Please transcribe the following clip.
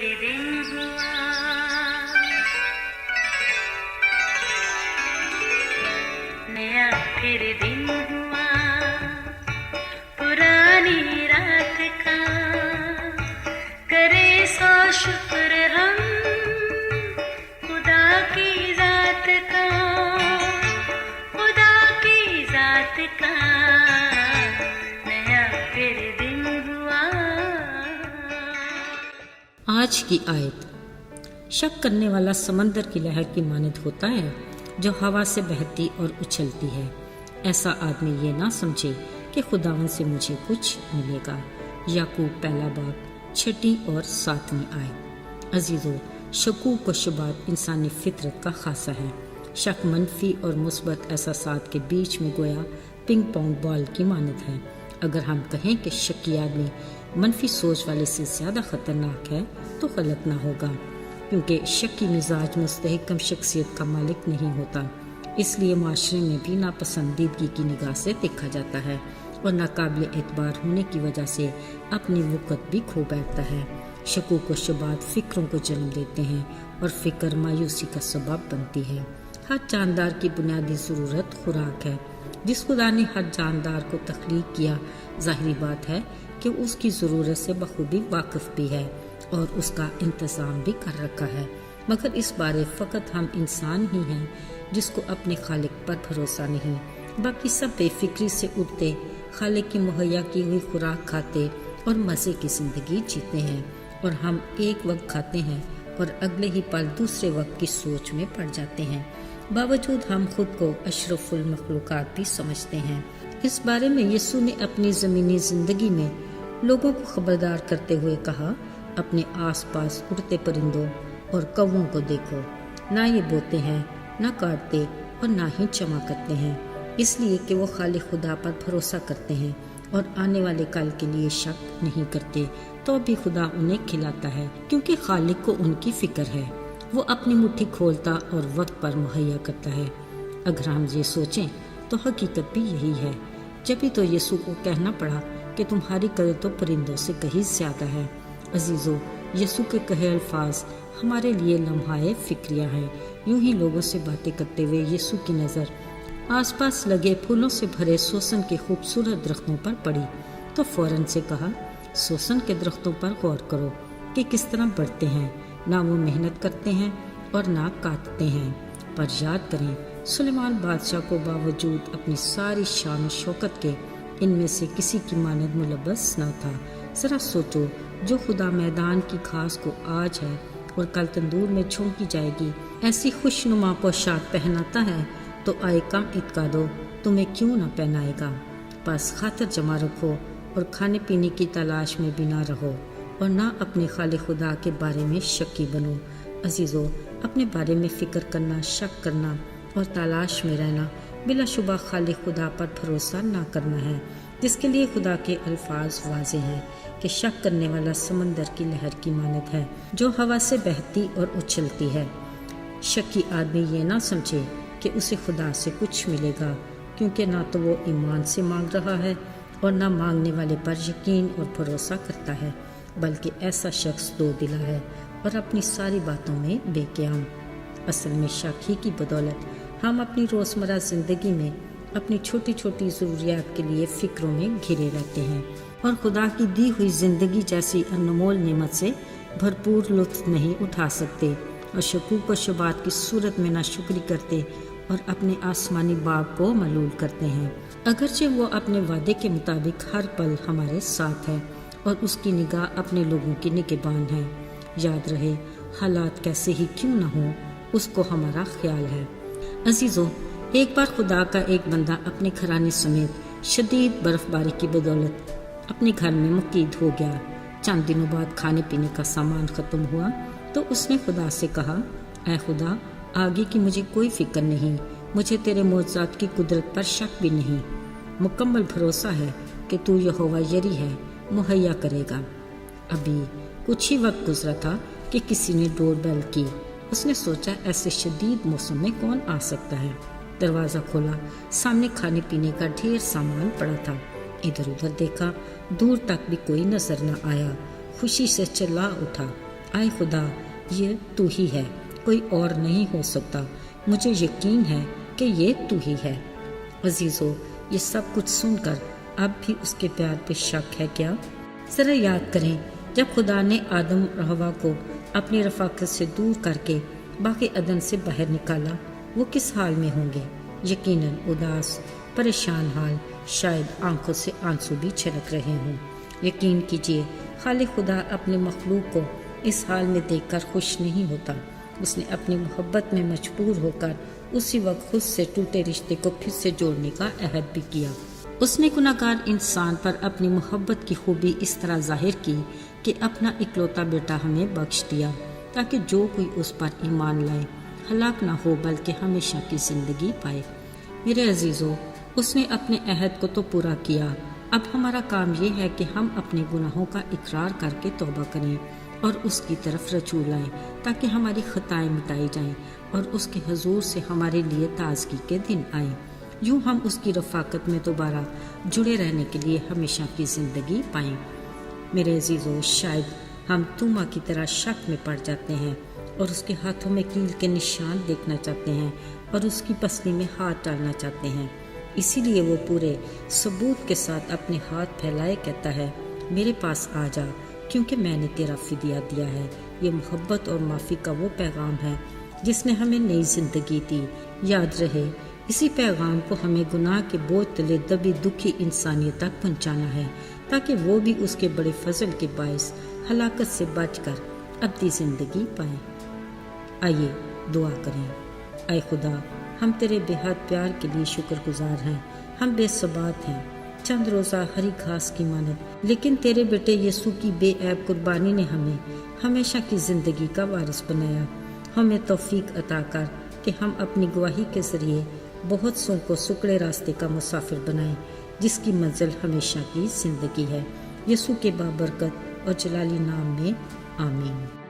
दिन हुआ, नया फिर दिन हुआ, पुरानी रात का करे सो शुक्र हम खुदा की जात का, खुदा की जात का नया फिर दिन हुआ। आज की आयत, शक करने वाला समंदर की लहर की मानद होता है जो हवा से बहती और उछलती है। ऐसा आदमी ये ना समझे कि खुदावन से मुझे कुछ मिलेगा। याकूब पहला बाब 6 और 7 आयत। अजीजों, शकूक व शुबात इंसानी फितरत का खासा है। शक मनफी और मुस्बत एहसासात के बीच में गोया पिंग पोंग बॉल की मानद है। अगर हम कहें कि शकी आदमी मनफी सोच वाले से ज़्यादा ख़तरनाक है तो गलत ना होगा, क्योंकि शकी मिजाज मुस्तहकम शख्सियत का मालिक नहीं होता। इसलिए माशरे में भी नापसंदीदगी की निगाह से देखा जाता है और नाकाबिल एतबार होने की वजह से अपनी वक़्त भी खो बैठता है। शकूक व शुबात फ़िक्रों को जन्म देते हैं और फ़िक्र मायूसी का सबब बनती है। हर जानदार की बुनियादी ज़रूरत खुराक है। जिस खुदा ने हर जानदार को तख्लीक किया, ज़ाहिरी बात है कि उसकी ज़रूरत से बखूबी वाकिफ़ भी है और उसका इंतज़ाम भी कर रखा है। मगर इस बारे फ़कत हम इंसान ही हैं जिसको अपने खालिक पर भरोसा नहीं। बाकी सब बेफिक्री से उठते, खालिक की मुहैया की हुई खुराक खाते और मज़े की ज़िंदगी जीते हैं, और हम एक वक्त खाते हैं और अगले ही पल दूसरे वक्त की सोच में पड़ जाते हैं। बावजूद हम खुद को अशरफुल मखलूक़ात भी समझते हैं। इस बारे में यीशु ने अपनी ज़मीनी ज़िंदगी में लोगों को खबरदार करते हुए कहा, अपने आसपास उड़ते परिंदों और कौवों को देखो, ना ये बोते हैं, ना काटते और ना ही जमा करते हैं, इसलिए कि वो खाली खुदा पर भरोसा करते हैं और आने वाले कल के लिए शक नहीं करते। तो भी खुदा उन्हें खिलाता है, क्योंकि खालिक को उनकी फिक्र है। वो अपनी मुट्ठी खोलता और वक्त पर मुहैया करता है। अगर हम ये सोचें तो हकीकत भी यही है। जब भी तो यीशु को कहना पड़ा कि तुम्हारी कदर तो परिंदों से कहीं ज़्यादा है। अजीज़ों, यीशु के कहे अल्फाज हमारे लिए लम्हाए फिक्रिया हैं। यूं ही लोगों से बातें करते हुए यीशु की नज़र आसपास लगे फूलों से भरे सोसन के खूबसूरत दरख्तों पर पड़ी तो फौरन से कहा, सोसन के दरख्तों पर गौर करो कि किस तरह बढ़ते हैं, ना वो मेहनत करते हैं और ना काटते हैं। पर याद करें, सुलेमान बादशाह को बावजूद अपनी सारी शान शौकत के इनमें से किसी की मानद मुलब्बस न था। ज़रा सोचो, जो खुदा मैदान की घास को आज है और कल तंदूर में झोंकी जाएगी ऐसी खुशनुमा पोशाक पहनाता है, तो आए कम इत्का दो, तुम्हें क्यों न पहनाएगा। बस खातर जमा रखो और खाने पीने की तलाश में भी ना रहो और ना अपने खालिक खुदा के बारे में शक्की बनो। अजीज़ों, अपने बारे में फ़िक्र करना, शक करना और तलाश में रहना बिलाशुबा खालिक खुदा पर भरोसा ना करना है, जिसके लिए खुदा के अल्फाज वाज़े हैं कि शक करने वाला समंदर की लहर की मानद है जो हवा से बहती और उछलती है। शक्की आदमी ये ना समझे कि उसे खुदा से कुछ मिलेगा, क्योंकि ना तो वो ईमान से मांग रहा है और ना मांगने वाले पर यकीन और भरोसा करता है, बल्कि ऐसा शख्स दो दिला है और अपनी सारी बातों में बेक़याम। असल में शक ही की बदौलत हम अपनी रोज़मर्रा ज़िंदगी में अपनी छोटी छोटी ज़रूरियात के लिए फ़िक्रों में घिरे रहते हैं और खुदा की दी हुई ज़िंदगी जैसी अनमोल नेमत से भरपूर लुत्फ़ नहीं उठा सकते और शकूक व शुबात की सूरत में नाशुक्री करते और अपने आसमानी बाप को मलूल करते हैं। अगरचे वो अपने वादे के मुताबिक हर पल हमारे साथ है और उसकी निगाह अपने लोगों की निगहबान है। याद रहे, हालात कैसे ही क्यों न हो, उसको हमारा ख्याल है। अजीज़ों, एक बार खुदा का एक बंदा अपने घराने समेत शदीद बर्फबारी की बदौलत अपने घर में मुकीद हो गया। चंद दिनों बाद खाने पीने का सामान ख़त्म हुआ तो उसने खुदा से कहा, ऐ खुदा, आगे की मुझे कोई फिक्र नहीं, मुझे तेरे मौजज़ात की कुदरत पर शक भी नहीं। मुकम्मल भरोसा है कि तू यहोवा यरी है, मुहैया करेगा। अभी कुछ ही वक्त गुजरा था कि किसी ने डोर बेल की। उसने सोचा, ऐसे शदीद मौसम में कौन आ सकता है। दरवाज़ा खोला, सामने खाने पीने का ढेर सामान पड़ा था। इधर उधर देखा, दूर तक भी कोई नजर न आया। खुशी से चिल्ला उठा, आए खुदा, ये तू ही है, कोई और नहीं हो सकता। मुझे यकीन है कि ये तू ही है। अजीज़ों, ये सब कुछ सुनकर अब भी उसके प्यार पे शक है क्या? ज़रा याद करें, जब खुदा ने आदम और हवा को अपनी रफ़ाकत से दूर करके बाक़ी अदन से बाहर निकाला, वो किस हाल में होंगे? यकीनन उदास, परेशान हाल, शायद आंखों से आंसू भी छलक रहे हों। यकीन कीजिए, खालिक खुदा अपने मखलूक को इस हाल में देखकर खुश नहीं होता। उसने अपनी मोहब्बत में मजबूर होकर उसी वक्त खुद से टूटे रिश्ते को फिर से जोड़ने का अहद भी किया। उसने गुनाहगार इंसान पर अपनी मोहब्बत की खूबी इस तरह जाहिर की कि अपना इकलौता बेटा हमें बख्श दिया, ताकि जो कोई उस पर ईमान लाए हलाक ना हो बल्कि हमेशा की ज़िंदगी पाए। मेरे अजीज़ों, उसने अपने अहद को तो पूरा किया। अब हमारा काम ये है कि हम अपने गुनाहों का इकरार करके तौबा करें और उसकी तरफ रजू लाएं, ताकि हमारी खताएं मिटाई जाएं और उसके हुजूर से हमारे लिए ताजगी के दिन आए। यूँ हम उसकी रफ़ाकत में दोबारा जुड़े रहने के लिए हमेशा की ज़िंदगी पाएं। मेरे अजीज़ों, शायद हम तुमा की तरह शक में पड़ जाते हैं और उसके हाथों में कील के निशान देखना चाहते हैं और उसकी पसली में हाथ डालना चाहते हैं। इसीलिए वो पूरे सबूत के साथ अपने हाथ फैलाए कहता है, मेरे पास आ जा, क्योंकि मैंने तेरा फिदिया दिया है। ये मोहब्बत और माफ़ी का वो पैगाम है जिसने हमें नई ज़िंदगी दी। याद रहे, इसी पैगाम को हमें गुनाह के बोझ तले दबी दुखी इंसानियत तक पहुँचाना है, ताकि वो भी उसके बड़े फजल के बायस हलाकत से बचकर अपनी ज़िंदगी पाएँ। आइए दुआ करें। आए खुदा, हम तेरे बेहद प्यार के लिए शुक्रगुजार हैं। हम बेसबात हैं, चंद रोज़ा हरी घास की मानद, लेकिन तेरे बेटे यीशु की बेऐब कुर्बानी ने हमें हमेशा की ज़िंदगी का वारिस बनाया। हमें तौफीक अता कर कि हम अपनी गवाही के ज़रिए बहुत सौ को सुकड़े रास्ते का मुसाफिर बनाएं, जिसकी मंजिल हमेशा की ज़िंदगी है। यीशु के बाबरकत और जलाली नाम में आमीन।